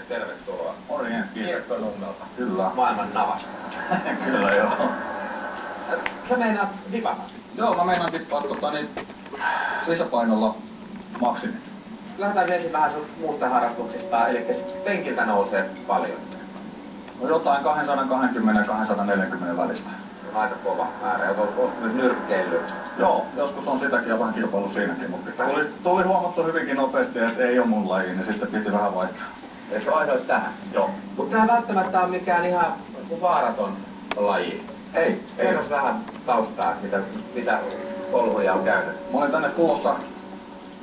tervetuloa. Morjens, kiitos. Kiekkonummelta. Kyllä. Maailman navasta. Kyllä joo. Sä meinaat dipata? Joo, mä meinaan tippaa lisäpainolla maksimi. Lähdetään ensin vähän sun muusta harrastuksista, eli penkiltä nousee paljon. No jotain 220 ja 240 välistä. On aika kova määrä, ja olet myös nyrkkeillyt. Joo, joskus on sitäkin ja vähän kilpailu siinäkin, mutta tuli huomattu hyvinkin nopeasti, että ei ole mun laji, niin sitten piti vähän vaihtaa. Eli vaihdoit tähän? Joo. Mutta tää välttämättä on mikään ihan vaaraton laji. Ei. Kerros vähän taustaa, mitä polhuja on käynyt. Mä olin tänne tulossa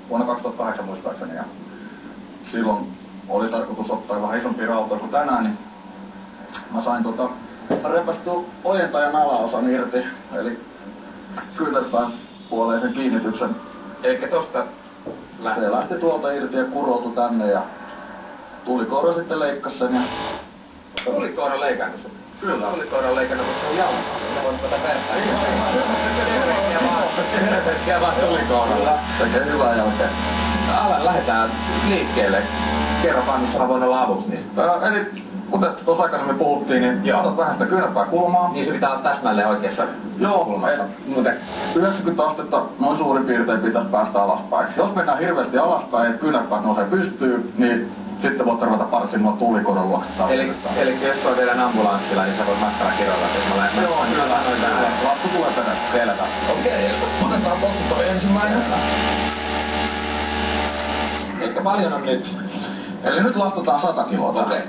vuonna 2008 muistaakseni ja silloin oli tarkoitus ottaa vähän isompia rautoja kuin tänään, niin mä sain repästy ojentajan alaosan irti, eli kyynärpään puoleen sen kiinnityksen. Elikkä tosta lähti? Se lähti tuolta irti ja kuroutui tänne ja tulikoira sitten leikkasi sen ja... Tulikoira leikannut sut? Kyllä. Tulikoira leikannut sun jalkaa. Sä voit vertaa. Terveisiä vaan tulikoiralla. Tekee hyvää jälkeen. Lähdetään liikkeelle. Kerro vaan, missä mä voin olla avuksi. Niin. Eli kuten tuossa aikaisemmin puhuttiin, niin otat vähän sitä kyynärpää kulmaa. Niin se pitää olla täsmälleen oikeassa kulmassa. Muuten 90 astetta noin suurin piirtein pitäisi päästä alaspäin. Jos mennään hirveästi alaspäin ja kyynärpäät nousee pystyyn, niin sitten voit ruveta parsimaan tulikoiran luokse taas. Eli jos on teidän ambulanssilla, niin sä voit matkalla kirjoilla, että mä lähden. Joo, kyllä. Lasku tulee perästä. Selvä. Okei, otetaan tosta toi ensimmäinen. Eikä paljon on nyt. Eli nyt lastataan 100 kiloa tähän. Okei.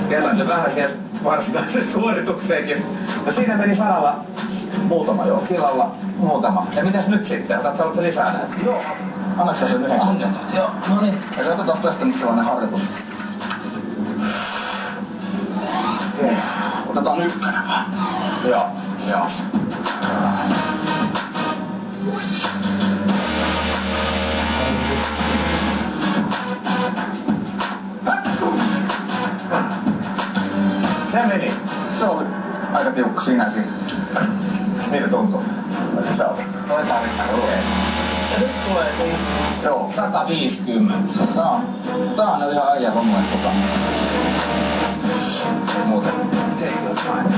Kerran se vähän siihen varsinaiseen suoritukseenkin. No siinä meni 100 Muutama joo. kilolla muutama. Ja mitäs nyt sitten? Otatko lisää näitä? Joo. Annaks sä sen yhden? Annetaan. Joo, no niin. Eli otetaan tästä nyt sellainen harjoitus. Otetaan ykkönen vaan. Joo. Joo. Se meni. Se oli aika tiukka sinänsä. Miltä tuntuu? Se oli. Otetaan lisää. Okei. Ja nyt tulee siis Joo. 150. Tää on ihan äijä homma, Muuten. Take your time.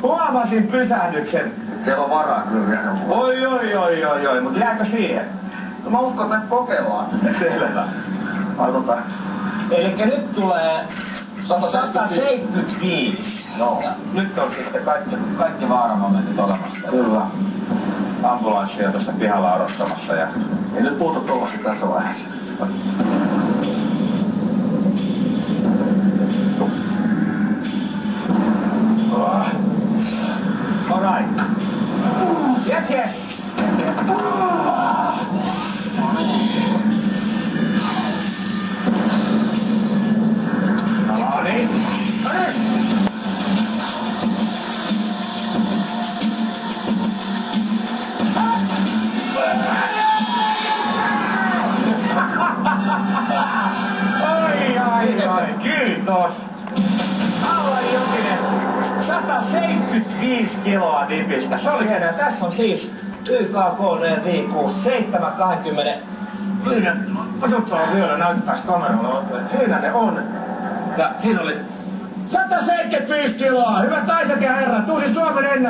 Huomasin pysähdyksen. Siellä on varaa kyllä vielä. Oi, mut jääkö siihen? No mä uskon, että kokeillaan. Selvä. Laitetaan. Elikkä nyt tulee 175. 175. Joo. Ja nyt on sitten kaikki vaaramomentit olemassa. Kyllä. Ambulanssi on tuossa pihalla odottamassa ja... Ei nyt puhuta tollasi tässä vaiheessa. Alright. Yes. No niin. Ai, kiitos. Allan Jokinen, 175 kiloa dipistä. Se oli hienoa. Tässä on siis YKKD 5720. Otetaan vielä, näytetään kameralla. Siinä ne on. Ja siinä oli 175 kiloa. Hyvät naiset ja herrat, uusi Suomen ennätys.